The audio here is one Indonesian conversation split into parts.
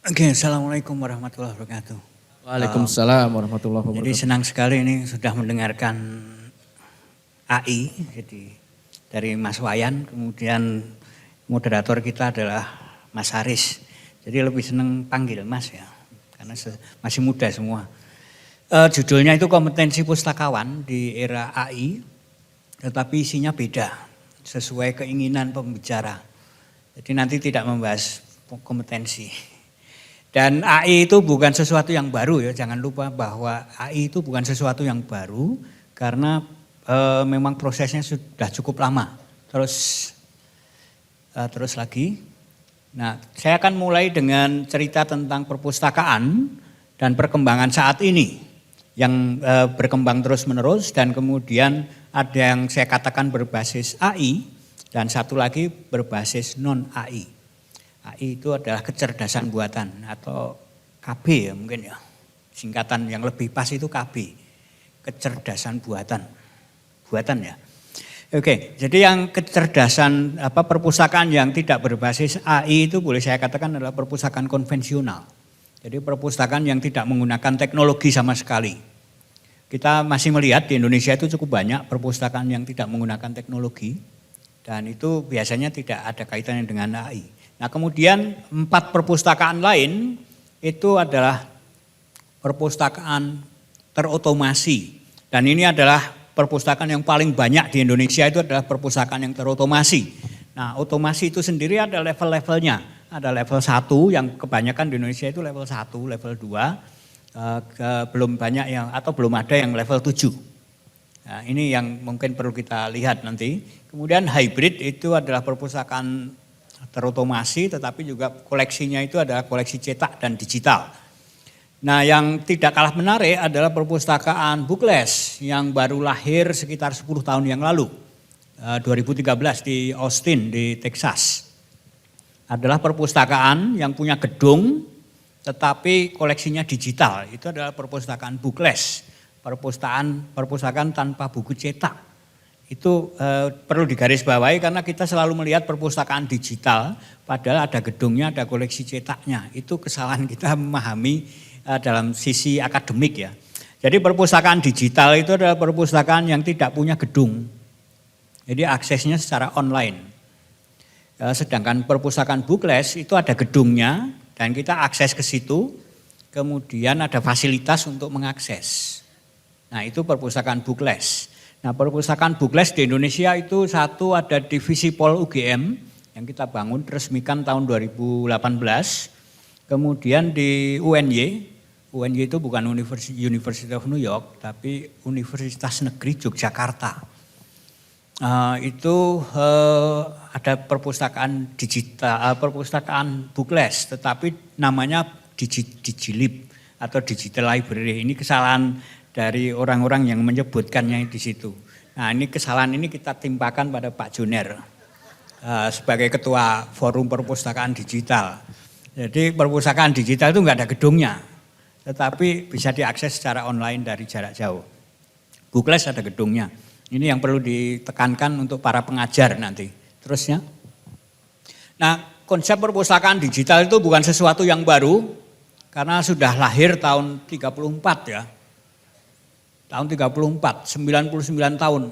Oke, Assalamualaikum warahmatullahi wabarakatuh. Waalaikumsalam warahmatullahi Jadi wabarakatuh. senang sekali ini sudah mendengarkan AI, jadi dari Mas Wayan, kemudian moderator kita adalah Mas Haris. Jadi lebih senang panggil Mas ya, karena masih muda semua. Judulnya itu kompetensi pustakawan di era AI, tetapi isinya beda, sesuai keinginan pembicara. Jadi nanti tidak membahas kompetensi. Dan AI itu bukan sesuatu yang baru ya, jangan lupa bahwa AI itu bukan sesuatu yang baru karena memang prosesnya sudah cukup lama. Terus lagi, nah saya akan mulai dengan cerita tentang perpustakaan dan perkembangan saat ini yang berkembang terus menerus dan kemudian ada yang saya katakan berbasis AI dan satu lagi berbasis non AI. AI itu adalah kecerdasan buatan atau KB ya mungkin ya. Singkatan yang lebih pas itu KB. Kecerdasan buatan. Buatan ya. Oke, jadi yang kecerdasan perpustakaan yang tidak berbasis AI itu boleh saya katakan adalah perpustakaan konvensional. Jadi perpustakaan yang tidak menggunakan teknologi sama sekali. Kita masih melihat di Indonesia itu cukup banyak perpustakaan yang tidak menggunakan teknologi dan itu biasanya tidak ada kaitannya dengan AI. Nah kemudian 4 perpustakaan lain itu adalah perpustakaan terotomasi. Dan ini adalah perpustakaan yang paling banyak di Indonesia itu adalah perpustakaan yang terotomasi. Nah otomasi itu sendiri ada level-levelnya. Ada level 1 yang kebanyakan di Indonesia itu level 1, level 2. Belum banyak yang atau belum ada yang level 7. Nah ini yang mungkin perlu kita lihat nanti. Kemudian hybrid itu adalah perpustakaan terotomasi tetapi juga koleksinya itu adalah koleksi cetak dan digital. Nah yang tidak kalah menarik adalah perpustakaan Bookless yang baru lahir sekitar 10 tahun yang lalu. 2013 di Austin di Texas. Adalah perpustakaan yang punya gedung tetapi koleksinya digital. Itu adalah perpustakaan Bookless. Perpustakaan tanpa buku cetak. Itu perlu digarisbawahi karena kita selalu melihat perpustakaan digital padahal ada gedungnya, ada koleksi cetaknya. Itu kesalahan kita memahami dalam sisi akademik ya. Jadi perpustakaan digital itu adalah perpustakaan yang tidak punya gedung. Jadi aksesnya secara online. Sedangkan perpustakaan Bookless itu ada gedungnya dan kita akses ke situ. Kemudian ada fasilitas untuk mengakses. Nah itu perpustakaan Bookless. Nah perpustakaan Bookless di Indonesia itu satu ada divisi Pol UGM yang kita bangun resmikan tahun 2018. Kemudian di UNY itu bukan University of New York tapi Universitas Negeri Yogyakarta. Itu ada perpustakaan digital, perpustakaan Bookless tetapi namanya Digilib atau Digital Library. Ini kesalahan dari orang-orang yang menyebutkannya di situ. Nah ini kesalahan ini kita timpakan pada Pak Juner sebagai ketua forum perpustakaan digital. Jadi perpustakaan digital itu enggak ada gedungnya, tetapi bisa diakses secara online dari jarak jauh. Bookless ada gedungnya. Ini yang perlu ditekankan untuk para pengajar nanti. Terusnya. Nah konsep perpustakaan digital itu bukan sesuatu yang baru, karena sudah lahir tahun 34 ya. Tahun 34, 99 tahun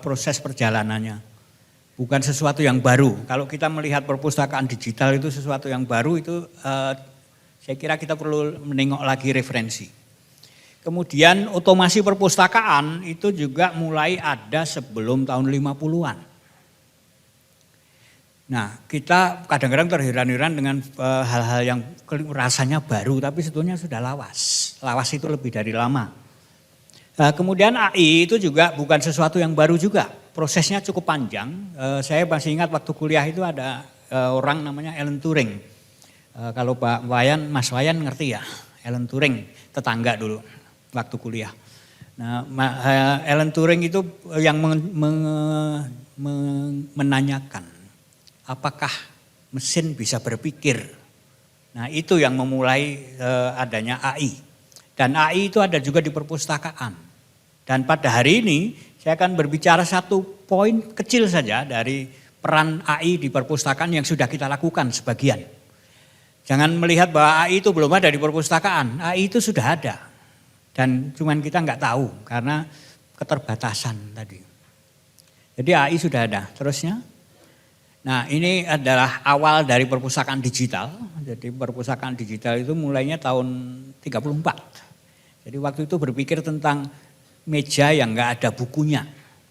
proses perjalanannya. Bukan sesuatu yang baru. Kalau kita melihat perpustakaan digital itu sesuatu yang baru itu saya kira kita perlu menengok lagi referensi. Kemudian otomasi perpustakaan itu juga mulai ada sebelum tahun 50-an. Nah kita kadang-kadang terheran-heran dengan hal-hal yang rasanya baru tapi sebetulnya sudah lawas. Lawas itu lebih dari lama. Kemudian AI itu juga bukan sesuatu yang baru juga, prosesnya cukup panjang. Saya masih ingat waktu kuliah itu ada orang namanya Alan Turing. Kalau Pak Wayan, Mas Wayan ngerti ya, Alan Turing tetangga dulu waktu kuliah. Nah, Alan Turing itu yang menanyakan apakah mesin bisa berpikir. Nah itu yang memulai adanya AI. Dan AI itu ada juga di perpustakaan. Dan pada hari ini saya akan berbicara satu poin kecil saja dari peran AI di perpustakaan yang sudah kita lakukan sebagian. Jangan melihat bahwa AI itu belum ada di perpustakaan. AI itu sudah ada. Dan cuman kita nggak tahu karena keterbatasan tadi. Jadi AI sudah ada. Terusnya. Nah ini adalah awal dari perpustakaan digital. Jadi perpustakaan digital itu mulainya tahun 34. Jadi waktu itu berpikir tentang meja yang nggak ada bukunya.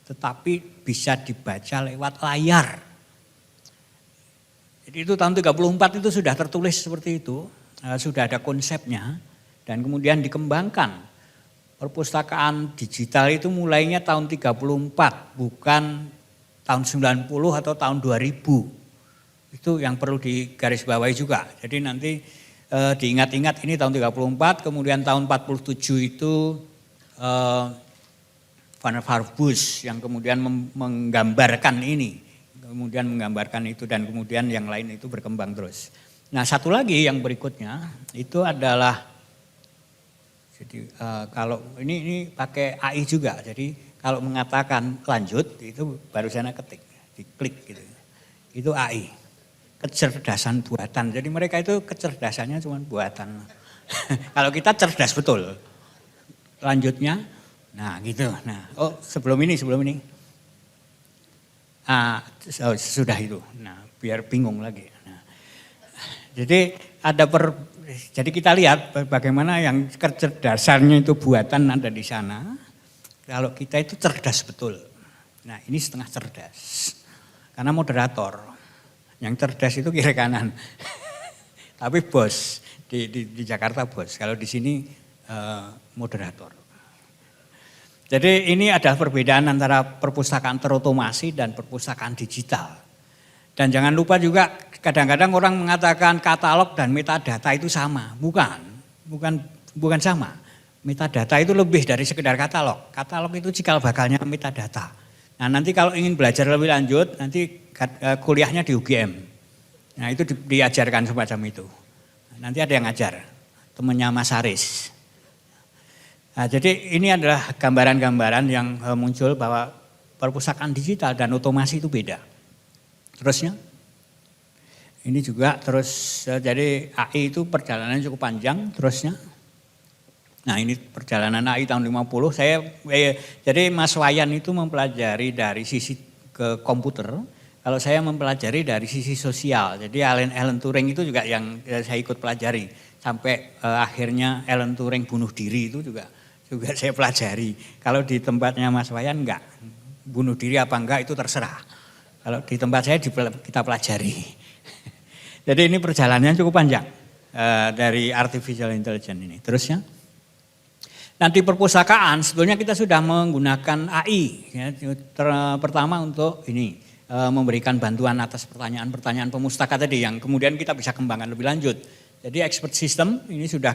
Tetapi bisa dibaca lewat layar. Jadi itu tahun 34 itu sudah tertulis seperti itu. Sudah ada konsepnya. Dan kemudian dikembangkan. Perpustakaan digital itu mulainya tahun 34. Bukan tahun 90 atau tahun 2000. Itu yang perlu digarisbawahi juga. Jadi nanti diingat-ingat ini tahun 34, kemudian tahun 47 itu Van Farbus yang kemudian menggambarkan ini. Kemudian menggambarkan itu dan kemudian yang lain itu berkembang terus. Nah satu lagi yang berikutnya itu adalah, jadi kalau ini pakai AI juga, jadi kalau mengatakan lanjut itu baru sana ketik, diklik gitu. Itu AI, kecerdasan buatan. Jadi mereka itu kecerdasannya cuma buatan. Kalau kita cerdas betul. Lanjutnya, nah gitu. Nah, sebelum ini. Sudah itu. Nah, biar bingung lagi. Nah, jadi jadi kita lihat bagaimana yang kecerdasannya itu buatan ada di sana. Kalau kita itu cerdas betul. Nah ini setengah cerdas. Karena moderator. Yang cerdas itu kiri kanan. Tapi bos. Di Jakarta bos. Kalau di sini moderator. Jadi ini adalah perbedaan antara perpustakaan terotomasi dan perpustakaan digital. Dan jangan lupa juga kadang-kadang orang mengatakan katalog dan metadata itu sama. Bukan sama. Metadata itu lebih dari sekedar katalog. Katalog itu cikal bakalnya metadata. Nah nanti kalau ingin belajar lebih lanjut, nanti kuliahnya di UGM. Nah itu diajarkan semacam itu. Nanti ada yang ngajar, temannya Mas Haris. Nah jadi ini adalah gambaran-gambaran yang muncul bahwa perpustakaan digital dan otomasi itu beda. Terusnya, ini juga terus jadi AI itu perjalanan cukup panjang terusnya. Nah ini perjalanan AI tahun 50, jadi Mas Wayan itu mempelajari dari sisi ke komputer, kalau saya mempelajari dari sisi sosial. Jadi Alan Turing itu juga yang saya ikut pelajari, sampai akhirnya Alan Turing bunuh diri itu juga saya pelajari. Kalau di tempatnya Mas Wayan enggak, bunuh diri apa enggak itu terserah. Kalau di tempat saya kita pelajari. Jadi ini perjalanannya cukup panjang dari artificial intelligence ini. Terusnya. Nanti perpustakaan sebetulnya kita sudah menggunakan AI. Ya, pertama untuk ini memberikan bantuan atas pertanyaan-pertanyaan pemustaka tadi yang kemudian kita bisa kembangkan lebih lanjut. Jadi expert system ini sudah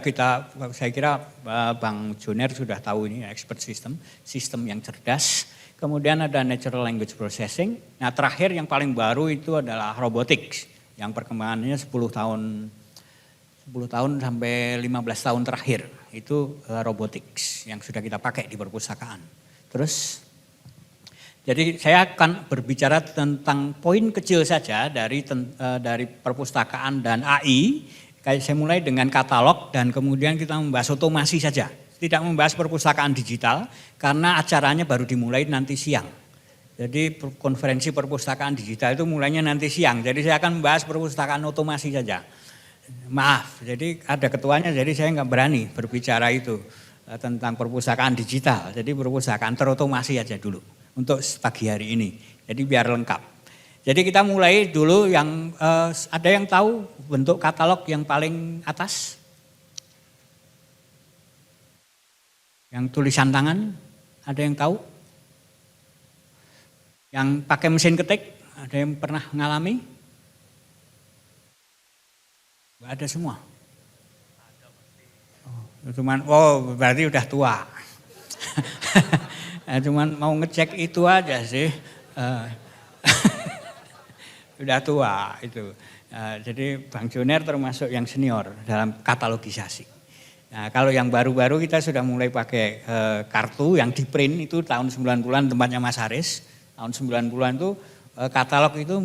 saya kira Bang Joner sudah tahu ini expert system, sistem yang cerdas. Kemudian ada natural language processing. Nah terakhir yang paling baru itu adalah robotics yang perkembangannya 10 tahun sampai 15 tahun terakhir. Itu robotics yang sudah kita pakai di perpustakaan. Terus, jadi saya akan berbicara tentang poin kecil saja dari perpustakaan dan AI. Saya mulai dengan katalog dan kemudian kita membahas otomasi saja. Tidak membahas perpustakaan digital karena acaranya baru dimulai nanti siang. Jadi konferensi perpustakaan digital itu mulainya nanti siang. Jadi saya akan membahas perpustakaan otomasi saja. Maaf, jadi ada ketuanya, jadi saya nggak berani berbicara itu tentang perpustakaan digital. Jadi perpustakaan terotomasi aja dulu untuk pagi hari ini. Jadi biar lengkap. Jadi kita mulai dulu yang ada yang tahu bentuk katalog yang paling atas? Yang tulisan tangan, ada yang tahu? Yang pakai mesin ketik, ada yang pernah mengalami? Gak ada semua. Berarti udah tua. Cuman mau ngecek itu aja sih. Udah tua itu. Jadi Bang Joner termasuk yang senior dalam katalogisasi. Nah, kalau yang baru-baru kita sudah mulai pakai kartu yang di print itu tahun 90-an tempatnya Mas Haris. Tahun 90-an itu katalog itu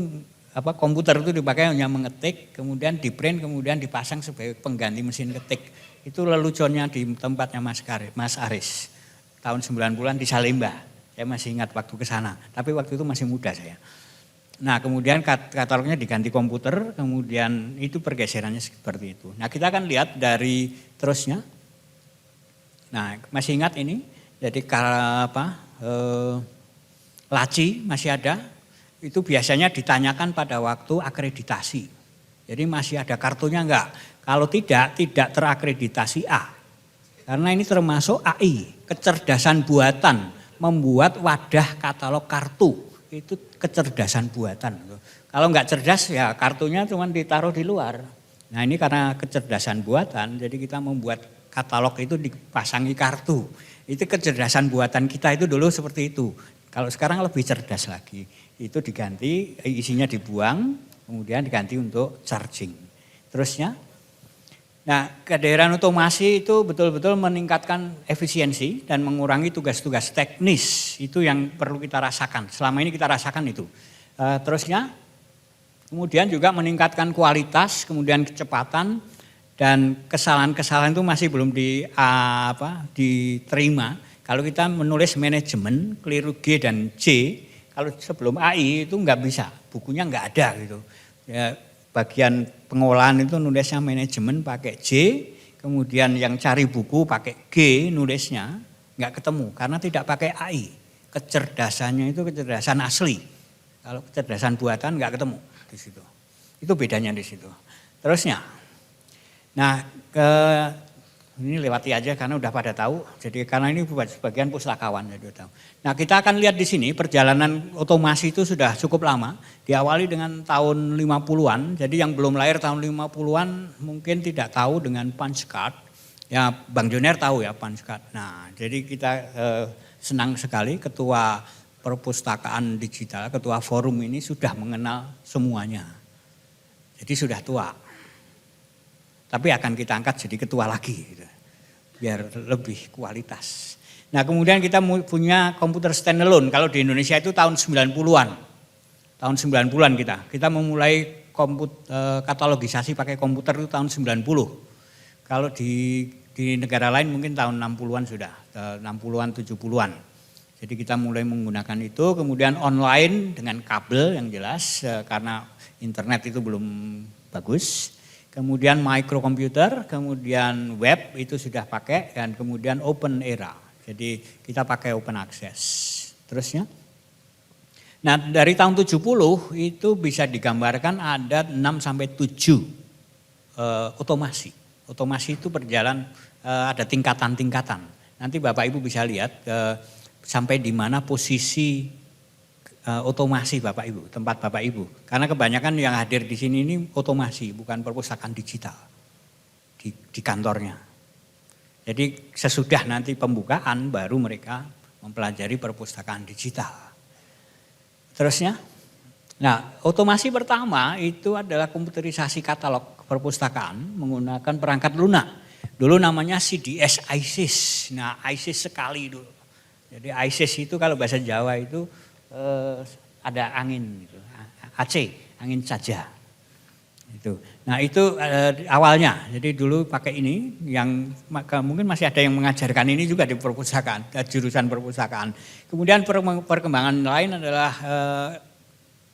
komputer itu dipakai hanya mengetik, kemudian di print, kemudian dipasang sebagai pengganti mesin ketik. Itu leluconnya di tempatnya Mas Aris. Tahun 90-an di Salemba. Saya masih ingat waktu ke sana, tapi waktu itu masih muda saya. Nah, kemudian katalognya diganti komputer, kemudian itu pergeserannya seperti itu. Nah, kita akan lihat dari terusnya. Nah, masih ingat ini? Jadi laci masih ada. Itu biasanya ditanyakan pada waktu akreditasi. Jadi masih ada kartunya enggak? Kalau tidak terakreditasi A. Karena ini termasuk AI, kecerdasan buatan, membuat wadah katalog kartu. Itu kecerdasan buatan. Kalau enggak cerdas ya kartunya cuma ditaruh di luar. Nah ini karena kecerdasan buatan, jadi kita membuat katalog itu dipasangi kartu. Itu kecerdasan buatan kita itu dulu seperti itu. Kalau sekarang lebih cerdas lagi. Itu diganti, isinya dibuang, kemudian diganti untuk charging. Terusnya, nah kehadiran otomasi itu betul-betul meningkatkan efisiensi dan mengurangi tugas-tugas teknis. Itu yang perlu kita rasakan, selama ini kita rasakan itu. Terusnya, kemudian juga meningkatkan kualitas, kemudian kecepatan, dan kesalahan-kesalahan itu masih belum diterima. Kalau kita menulis manajemen, keliru G dan J, kalau sebelum AI itu nggak bisa, bukunya nggak ada gitu. Ya, bagian pengolahan itu nulisnya manajemen pakai J, kemudian yang cari buku pakai G nulisnya, nggak ketemu karena tidak pakai AI. Kecerdasannya itu kecerdasan asli. Kalau kecerdasan buatan nggak ketemu di situ. Itu bedanya di situ. Terusnya, nah ini lewati aja karena udah pada tahu. Jadi karena ini buat sebagian pustakawan jadi tahu. Nah, kita akan lihat di sini perjalanan otomasi itu sudah cukup lama. Diawali dengan tahun 50-an. Jadi yang belum lahir tahun 50-an mungkin tidak tahu dengan punch card. Ya, Bang Junior tahu ya punch card. Nah, jadi kita senang sekali ketua perpustakaan digital, ketua forum ini sudah mengenal semuanya. Jadi sudah tua. Tapi akan kita angkat jadi ketua lagi gitu, biar lebih kualitas. Nah kemudian kita punya komputer standalone, kalau di Indonesia itu tahun 90-an. Tahun 90-an kita memulai katalogisasi pakai komputer itu tahun 90. Kalau di negara lain mungkin tahun 60-an sudah, 60-an, 70-an. Jadi kita mulai menggunakan itu, kemudian online dengan kabel yang jelas, karena internet itu belum bagus. Kemudian microkomputer, kemudian web itu sudah pakai, dan kemudian open era. Jadi kita pakai open access. Terusnya. Nah dari tahun 70 itu bisa digambarkan ada 6-7 otomasi. Otomasi itu berjalan ada tingkatan-tingkatan. Nanti Bapak Ibu bisa lihat sampai di mana posisi otomasi Bapak Ibu, tempat Bapak Ibu. Karena kebanyakan yang hadir di sini ini otomasi, bukan perpustakaan digital di kantornya. Jadi sesudah nanti pembukaan baru mereka mempelajari perpustakaan digital. Terusnya, nah otomasi pertama itu adalah komputerisasi katalog perpustakaan menggunakan perangkat lunak. Dulu namanya CDS ISIS, nah ISIS sekali dulu. Jadi ISIS itu kalau bahasa Jawa itu ada angin gitu, AC, angin saja. Itu. Nah itu awalnya, jadi dulu pakai ini, yang mungkin masih ada yang mengajarkan ini juga di perpustakaan, jurusan perpustakaan. Kemudian perkembangan lain adalah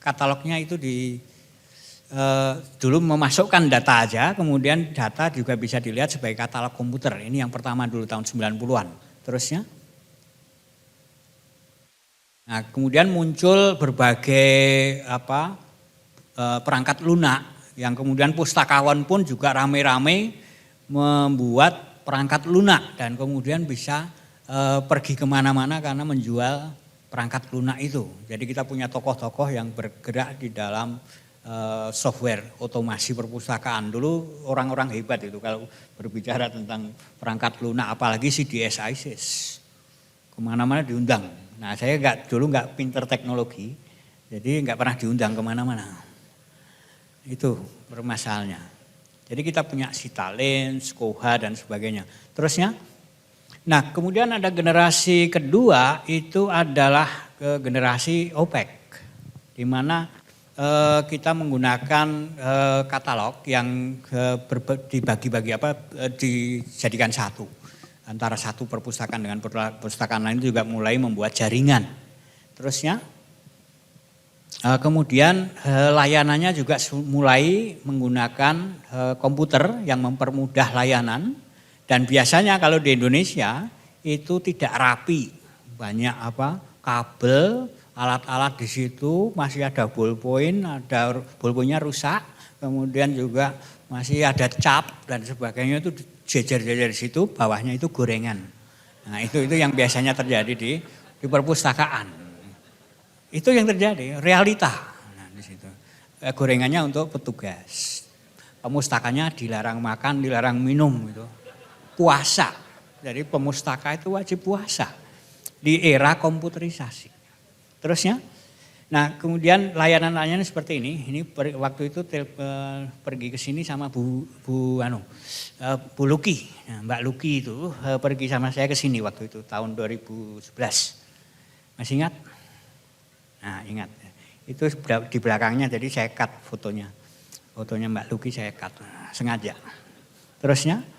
katalognya itu dulu memasukkan data aja, kemudian data juga bisa dilihat sebagai katalog komputer. Ini yang pertama dulu tahun 90-an. Terusnya. Nah, kemudian muncul berbagai perangkat lunak yang kemudian pustakawan pun juga rame-rame membuat perangkat lunak dan kemudian bisa pergi kemana-mana karena menjual perangkat lunak itu. Jadi kita punya tokoh-tokoh yang bergerak di dalam software otomasi perpustakaan. Dulu orang-orang hebat itu kalau berbicara tentang perangkat lunak, apalagi CDS ISIS. Kemana-mana diundang. Nah saya dulu nggak pinter teknologi, jadi nggak pernah diundang kemana-mana. Itu permasalahannya. Jadi kita punya Sitalin, Skoha dan sebagainya. Terusnya, nah kemudian ada generasi kedua itu adalah generasi OPEC, di mana kita menggunakan katalog yang dibagi-bagi dijadikan satu. Antara satu perpustakaan dengan perpustakaan lain juga mulai membuat jaringan. Terusnya kemudian layanannya juga mulai menggunakan komputer yang mempermudah layanan. Dan biasanya kalau di Indonesia itu tidak rapi, banyak kabel, alat-alat di situ, masih ada ballpoint, ada ballpointnya rusak, kemudian juga masih ada cap dan sebagainya itu jejer-jejer di situ, bawahnya itu gorengan. Nah itu yang biasanya terjadi di perpustakaan. Itu yang terjadi, realita. Nah, di situ gorengannya untuk petugas, pemustakanya dilarang makan, dilarang minum gitu. Puasa, jadi pemustaka itu wajib puasa di era komputerisasi. Terusnya, nah kemudian layanan-layanan seperti ini waktu itu pergi ke sini sama Bu Luki, nah, Mbak Luki itu pergi sama saya ke sini waktu itu tahun 2011, masih ingat? Nah ingat, itu di belakangnya jadi saya cut fotonya Mbak Luki saya cut sengaja. Terusnya.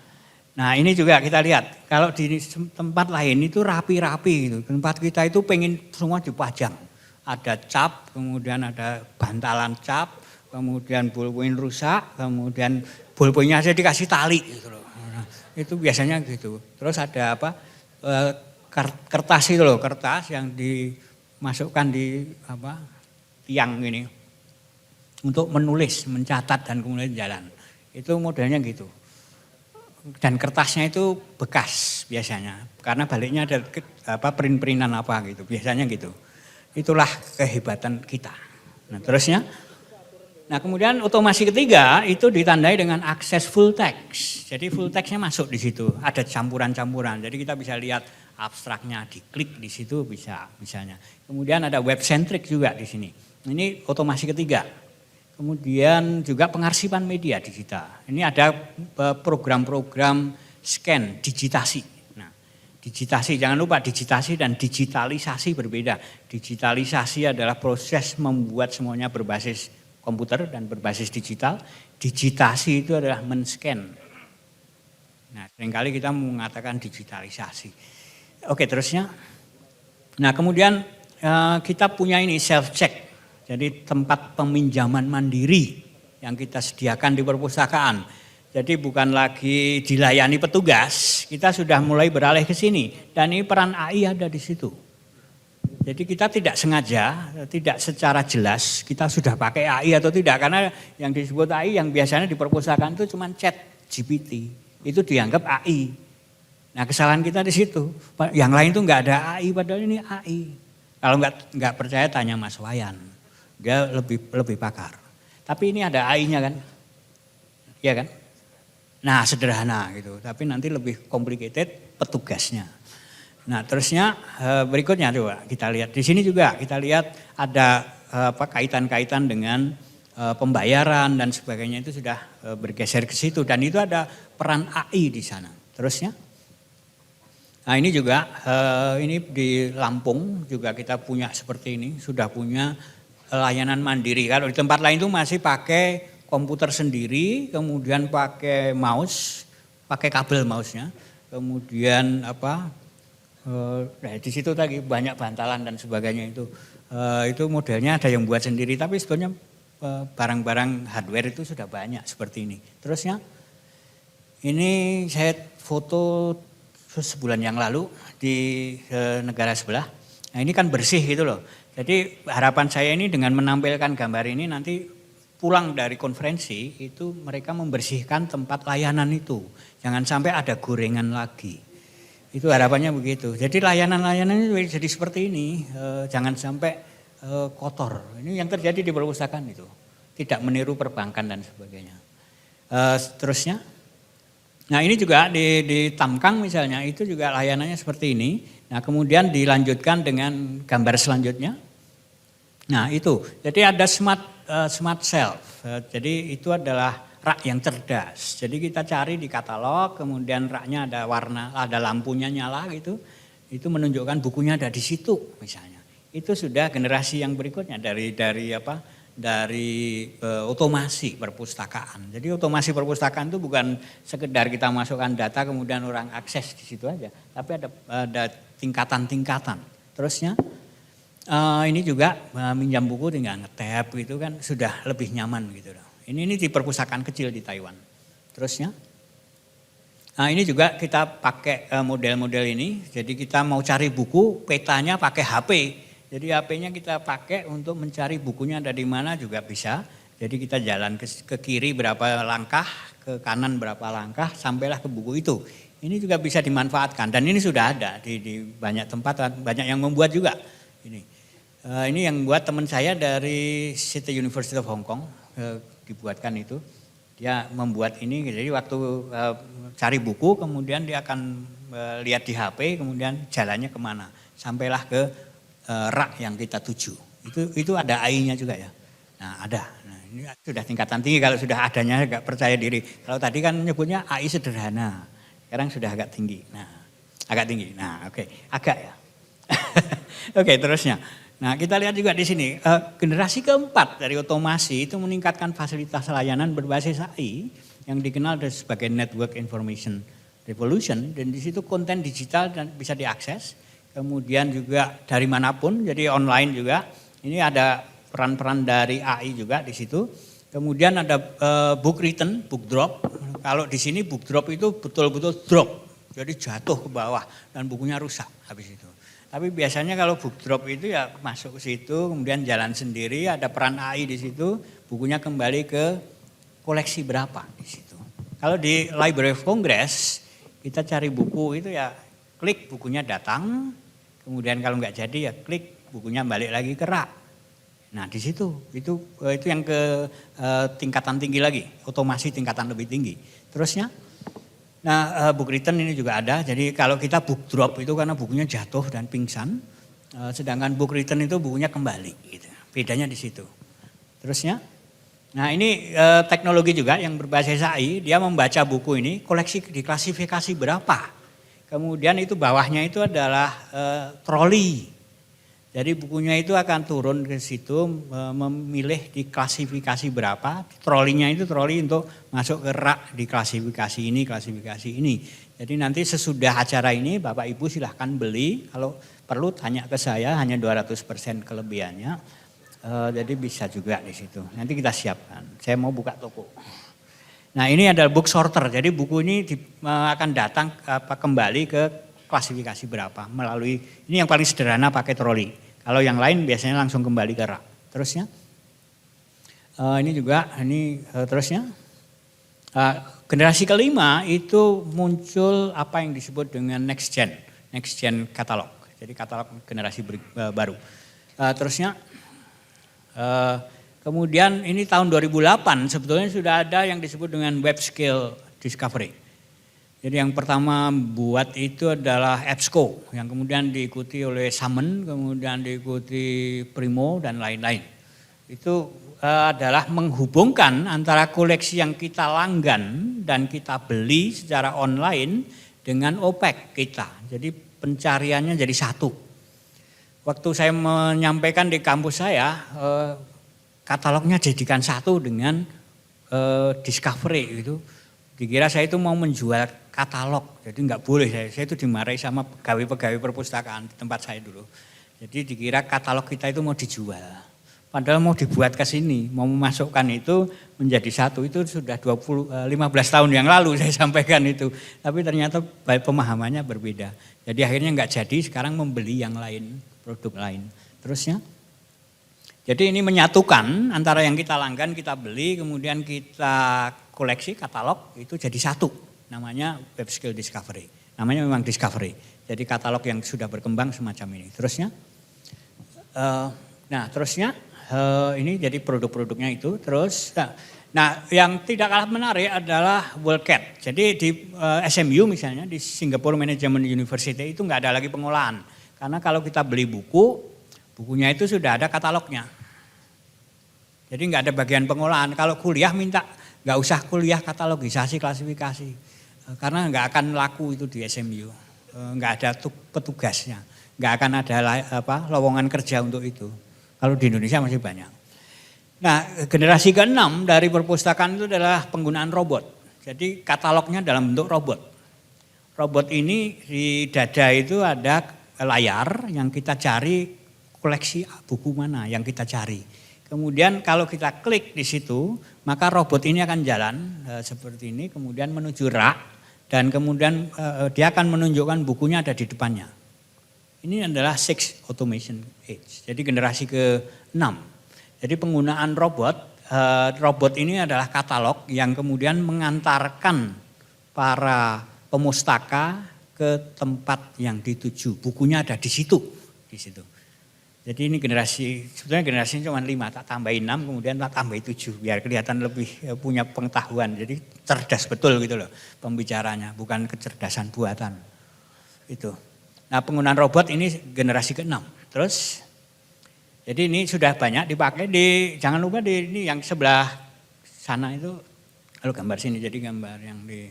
Nah ini juga kita lihat, kalau di tempat lain itu rapi-rapi gitu. Tempat kita itu pengen semua dipajang. Ada cap, kemudian ada bantalan cap, kemudian ballpoint rusak, kemudian ballpointnya aja dikasih tali gitu loh. Nah, itu biasanya gitu. Terus ada kertas itu loh, kertas yang dimasukkan di tiang ini. Untuk menulis, mencatat dan kemudian jalan. Itu modelnya gitu. Dan kertasnya itu bekas biasanya, karena baliknya ada print-printan gitu, biasanya gitu. Itulah kehebatan kita. Nah terusnya, nah kemudian otomasi ketiga itu ditandai dengan akses full text. Jadi full textnya masuk di situ, ada campuran-campuran. Jadi kita bisa lihat abstraknya, diklik di situ bisa misalnya. Kemudian ada web centric juga di sini. Ini otomasi ketiga. Kemudian juga pengarsipan media digital. Ini ada program-program scan, digitasi. Nah, digitasi, jangan lupa digitasi dan digitalisasi berbeda. Digitalisasi adalah proses membuat semuanya berbasis komputer dan berbasis digital. Digitasi itu adalah men-scan. Nah, seringkali kita mengatakan digitalisasi. Oke, terusnya. Nah, kemudian kita punya ini self-check. Jadi tempat peminjaman mandiri yang kita sediakan di perpustakaan. Jadi bukan lagi dilayani petugas, kita sudah mulai beralih ke sini. Dan ini peran AI ada di situ. Jadi kita tidak sengaja, tidak secara jelas kita sudah pakai AI atau tidak. Karena yang disebut AI yang biasanya di perpustakaan itu cuma chat GPT. Itu dianggap AI. Nah kesalahan kita di situ. Yang lain itu enggak ada AI, padahal ini AI. Kalau enggak percaya tanya Mas Wayan. Dia lebih pakar. Tapi ini ada AI-nya kan? Iya kan? Nah sederhana gitu. Tapi nanti lebih complicated petugasnya. Nah terusnya berikutnya coba kita lihat. Di sini juga kita lihat ada kaitan-kaitan dengan pembayaran dan sebagainya itu sudah bergeser ke situ. Dan itu ada peran AI di sana. Terusnya. Nah ini juga, ini di Lampung juga kita punya seperti ini. Sudah punya layanan mandiri. Kalau di tempat lain itu masih pakai komputer sendiri, kemudian pakai mouse, pakai kabel mouse-nya, kemudian di situ tadi banyak bantalan dan sebagainya itu modelnya ada yang buat sendiri, tapi sebenarnya barang-barang hardware itu sudah banyak seperti ini. Terusnya, ini saya foto sebulan yang lalu di negara sebelah. Nah ini kan bersih gitu loh. Jadi harapan saya ini dengan menampilkan gambar ini nanti pulang dari konferensi itu mereka membersihkan tempat layanan itu. Jangan sampai ada gorengan lagi. Itu harapannya begitu. Jadi layanan-layanan ini jadi seperti ini. Jangan sampai kotor. Ini yang terjadi di perpustakaan itu. Tidak meniru perbankan dan sebagainya. Terusnya. Nah ini juga di Tamkang misalnya itu juga layanannya seperti ini. Nah kemudian dilanjutkan dengan gambar selanjutnya. Nah itu, jadi ada smart shelf. Jadi itu adalah rak yang cerdas. Jadi kita cari di katalog, kemudian raknya ada warna, ada lampunya nyala gitu. Itu menunjukkan bukunya ada di situ misalnya. Itu sudah generasi yang berikutnya dari otomasi perpustakaan. Jadi otomasi perpustakaan itu bukan sekedar kita masukkan data kemudian orang akses di situ aja, tapi ada tingkatan-tingkatan. Terusnya ini juga minjam buku tinggal nge-tap gitu kan sudah lebih nyaman gitu loh. Ini di perpustakaan kecil di Taiwan. Terusnya, nah ini juga kita pakai model-model ini. Jadi kita mau cari buku, petanya pakai HP. Jadi HP-nya kita pakai untuk mencari bukunya ada di mana juga bisa. Jadi kita jalan ke kiri berapa langkah, ke kanan berapa langkah, sampailah ke buku itu. Ini juga bisa dimanfaatkan dan ini sudah ada di banyak tempat, banyak yang membuat juga. Ini yang buat teman saya dari City University of Hong Kong, dibuatkan itu. Dia membuat ini, jadi waktu cari buku kemudian dia akan lihat di HP, kemudian jalannya kemana, sampailah ke rak yang kita tuju. Itu ada AI-nya juga ya. Nah ada. Nah, ini sudah tingkatan tinggi kalau sudah adanya agak percaya diri. Kalau tadi kan menyebutnya AI sederhana. Sekarang sudah agak tinggi. Nah, agak tinggi. Nah, oke. Agak ya. Oke, terusnya. Nah, kita lihat juga di sini generasi keempat dari otomasi itu meningkatkan fasilitas layanan berbasis AI yang dikenal sebagai Network Information Revolution dan di situ konten digital dan bisa diakses. Kemudian juga dari manapun, jadi online juga. Ini ada peran-peran dari AI juga di situ. Kemudian ada book return, book drop. Kalau di sini book drop itu betul-betul drop, jadi jatuh ke bawah dan bukunya rusak habis itu. Tapi biasanya kalau book drop itu ya masuk ke situ, kemudian jalan sendiri, ada peran AI di situ, bukunya kembali ke koleksi berapa di situ. Kalau di Library of Congress, kita cari buku itu ya klik bukunya datang. Kemudian kalau nggak jadi ya klik bukunya balik lagi ke rak. Nah di situ itu yang ke tingkatan tinggi lagi, otomasi tingkatan lebih tinggi. Terusnya, nah book return ini juga ada. Jadi kalau kita book drop itu karena bukunya jatuh dan pingsan, sedangkan book return itu bukunya kembali. Gitu. Bedanya di situ. Terusnya, nah ini teknologi juga yang berbasis AI, dia membaca buku ini, koleksi diklasifikasi berapa. Kemudian itu bawahnya itu adalah troli. Jadi bukunya itu akan turun ke situ memilih di klasifikasi berapa. Trolinya itu troli untuk masuk ke rak di klasifikasi ini. Jadi nanti sesudah acara ini Bapak Ibu silahkan beli. Kalau perlu tanya ke saya hanya 200% kelebihannya. Jadi bisa juga di situ. Nanti kita siapkan. Saya mau buka toko. Nah ini adalah book sorter, jadi buku ini akan datang kembali ke klasifikasi berapa melalui, ini yang paling sederhana pakai troli. Kalau yang lain biasanya langsung kembali ke rak. Terusnya, ini juga, terusnya, generasi kelima itu muncul apa yang disebut dengan next gen katalog. Jadi katalog generasi baru. Terusnya, kemudian ini tahun 2008 sebetulnya sudah ada yang disebut dengan web scale discovery. Jadi yang pertama buat itu adalah EBSCO yang kemudian diikuti oleh Summon, kemudian diikuti Primo dan lain-lain. Itu adalah menghubungkan antara koleksi yang kita langgan dan kita beli secara online dengan OPEC kita. Jadi pencariannya jadi satu. Waktu saya menyampaikan di kampus saya, katalognya jadikan satu dengan discovery gitu. Dikira saya itu mau menjual katalog, jadi nggak boleh saya itu dimarahi sama pegawai-pegawai perpustakaan di tempat saya dulu. Jadi dikira katalog kita itu mau dijual. Padahal mau dibuat ke sini, mau memasukkan itu menjadi satu, itu sudah 15 tahun yang lalu saya sampaikan itu. Tapi ternyata pemahamannya berbeda. Jadi akhirnya nggak jadi, sekarang membeli yang lain, produk lain. Terusnya, jadi ini menyatukan antara yang kita langgan, kita beli, kemudian kita koleksi katalog, itu jadi satu. Namanya web skill discovery. Namanya memang discovery. Jadi katalog yang sudah berkembang semacam ini. Terusnya, ini jadi produk-produknya itu. Terus, nah yang tidak kalah menarik adalah WorldCat. Jadi di SMU misalnya, di Singapore Management University itu nggak ada lagi pengolahan. Karena kalau kita beli buku, bukunya itu sudah ada katalognya. Jadi nggak ada bagian pengolahan. Kalau kuliah minta nggak usah kuliah katalogisasi, klasifikasi. Karena nggak akan laku itu di SMU. Nggak ada petugasnya. Nggak akan ada lowongan kerja untuk itu. Kalau di Indonesia masih banyak. Nah, generasi ke-6 dari perpustakaan itu adalah penggunaan robot. Jadi katalognya dalam bentuk robot. Robot ini di dada itu ada layar yang kita cari koleksi buku mana yang kita cari. Kemudian kalau kita klik di situ, maka robot ini akan jalan seperti ini, kemudian menuju rak dan kemudian dia akan menunjukkan bukunya ada di depannya. Ini adalah Sixth Automation Age, jadi generasi ke-6. Jadi penggunaan robot ini adalah katalog yang kemudian mengantarkan para pemustaka ke tempat yang dituju. Bukunya ada di situ. Jadi ini sebetulnya generasinya cuma 5, tak tambahin 6, kemudian tak tambahin 7. Biar kelihatan lebih punya pengetahuan. Jadi cerdas betul gitu loh pembicaranya, bukan kecerdasan buatan. Itu. Nah, penggunaan robot ini generasi ke-6. Terus, jadi ini sudah banyak dipakai jangan lupa ini yang sebelah sana itu, kalau gambar sini, jadi gambar yang di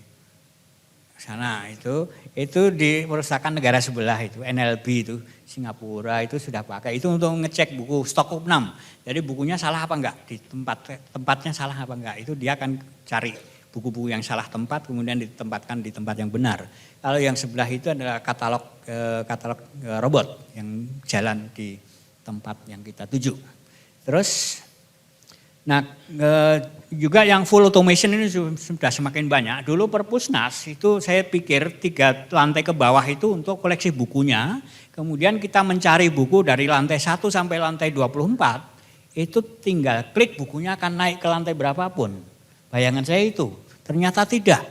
sana itu di perpustakaan negara sebelah itu, NLB itu, Singapura itu sudah pakai. Itu untuk ngecek buku stok 6. Jadi bukunya salah apa enggak, di tempatnya salah apa enggak. Itu dia akan cari buku-buku yang salah tempat kemudian ditempatkan di tempat yang benar. Kalau yang sebelah itu adalah katalog robot yang jalan di tempat yang kita tuju. Terus, juga yang full automation ini sudah semakin banyak. Dulu Perpusnas itu saya pikir 3 lantai ke bawah itu untuk koleksi bukunya. Kemudian kita mencari buku dari lantai 1 sampai lantai 24. Itu tinggal klik bukunya akan naik ke lantai berapapun. Bayangan saya itu. Ternyata tidak.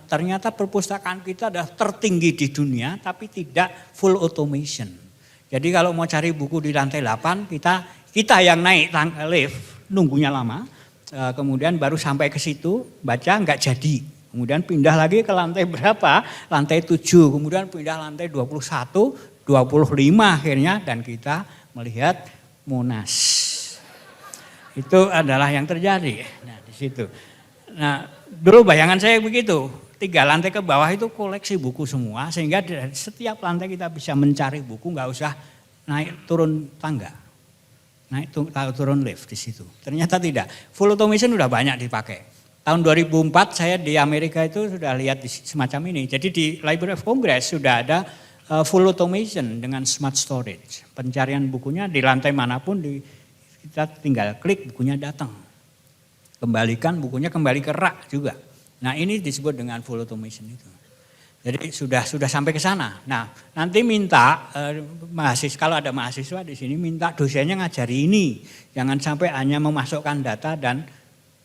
Ternyata perpustakaan kita adalah tertinggi di dunia tapi tidak full automation. Jadi kalau mau cari buku di lantai 8 kita yang naik lift nunggunya lama. Kemudian baru sampai ke situ baca nggak jadi. Kemudian pindah lagi ke lantai berapa? Lantai 7. Kemudian pindah lantai 21, 25 akhirnya dan kita melihat Monas. Itu adalah yang terjadi. Nah, di situ. Nah, dulu bayangan saya begitu, 3 lantai ke bawah itu koleksi buku semua, sehingga dari setiap lantai kita bisa mencari buku, nggak usah naik turun tangga, naik turun lift di situ. Ternyata tidak, full automation sudah banyak dipakai. Tahun 2004 saya di Amerika itu sudah lihat semacam ini, jadi di Library of Congress sudah ada full automation dengan smart storage. Pencarian bukunya di lantai manapun kita tinggal klik bukunya datang. Kembalikan bukunya kembali ke rak juga. Nah, ini disebut dengan full automation itu. Jadi sudah sampai ke sana. Nah, nanti minta mahasiswa, kalau ada mahasiswa di sini minta dosennya ngajari ini. Jangan sampai hanya memasukkan data dan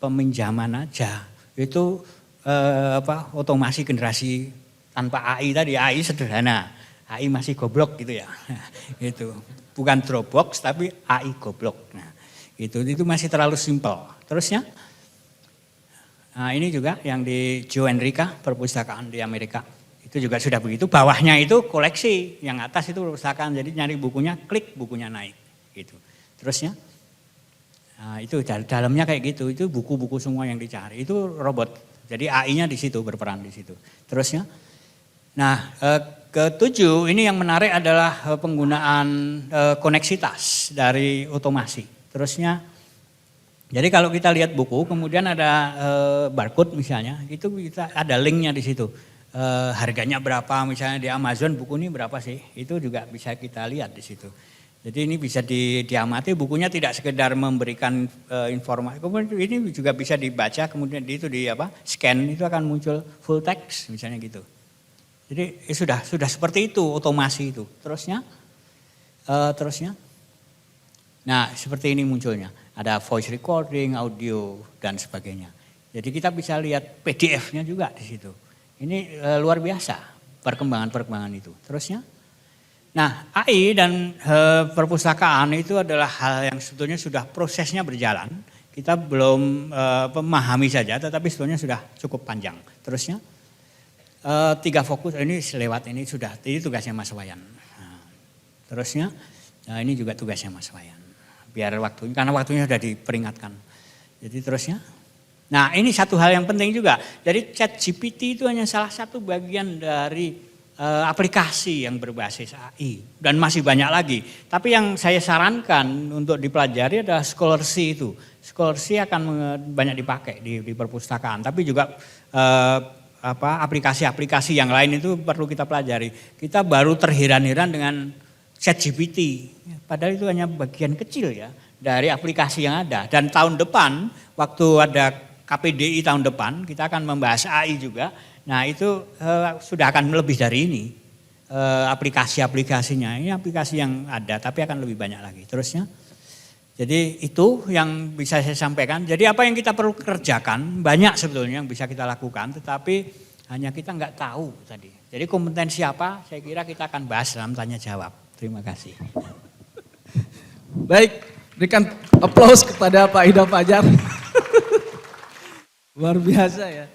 peminjaman aja. Itu otomasi generasi tanpa AI tadi. AI sederhana. AI masih goblok gitu ya. Itu bukan Dropbox tapi AI goblok. Nah, itu masih terlalu simpel. Terusnya, nah ini juga yang di Joe Enrica, perpustakaan di Amerika. Itu juga sudah begitu, bawahnya itu koleksi, yang atas itu perpustakaan. Jadi nyari bukunya, klik bukunya naik. Gitu. Terusnya, nah itu dalamnya kayak gitu, itu buku-buku semua yang dicari. Itu robot, jadi AI-nya di situ, berperan di situ. Terusnya, nah ke-7 ini yang menarik adalah penggunaan koneksitas dari otomasi. Terusnya, jadi kalau kita lihat buku, kemudian ada barcode misalnya, itu kita ada linknya di situ. Harganya berapa misalnya di Amazon, buku ini berapa sih? Itu juga bisa kita lihat di situ. Jadi ini bisa diamati, bukunya tidak sekedar memberikan informasi, kemudian ini juga bisa dibaca, kemudian itu scan, itu akan muncul full text misalnya gitu. Jadi sudah seperti itu otomasi itu. Terusnya, nah seperti ini munculnya. Ada voice recording, audio, dan sebagainya. Jadi kita bisa lihat PDF-nya juga di situ. Ini luar biasa perkembangan itu. Terusnya, nah AI dan perpustakaan itu adalah hal yang sebetulnya sudah prosesnya berjalan. Kita belum memahami saja, tetapi sebetulnya sudah cukup panjang. Terusnya, 3 fokus, ini selewat ini sudah, ini tugasnya Mas Wayan. Nah, terusnya, nah ini juga tugasnya Mas Wayan. Biar karena waktunya sudah diperingatkan. Jadi terusnya, nah ini satu hal yang penting juga. Jadi ChatGPT itu hanya salah satu bagian dari aplikasi yang berbasis AI dan masih banyak lagi. Tapi yang saya sarankan untuk dipelajari adalah Scholarly itu. Scholarly akan banyak dipakai di perpustakaan, tapi juga aplikasi-aplikasi yang lain itu perlu kita pelajari. Kita baru terheran-heran dengan ChatGPT, padahal itu hanya bagian kecil ya dari aplikasi yang ada. Dan tahun depan, waktu ada KPDI tahun depan, kita akan membahas AI juga. Nah itu sudah akan lebih dari ini aplikasi-aplikasinya. Ini aplikasi yang ada tapi akan lebih banyak lagi terusnya. Jadi itu yang bisa saya sampaikan. Jadi apa yang kita perlu kerjakan banyak sebetulnya yang bisa kita lakukan, tetapi hanya kita nggak tahu tadi. Jadi kompetensi apa saya kira kita akan bahas dalam tanya jawab. Terima kasih. Baik, berikan aplaus kepada Pak Idam Fajar. Luar biasa ya.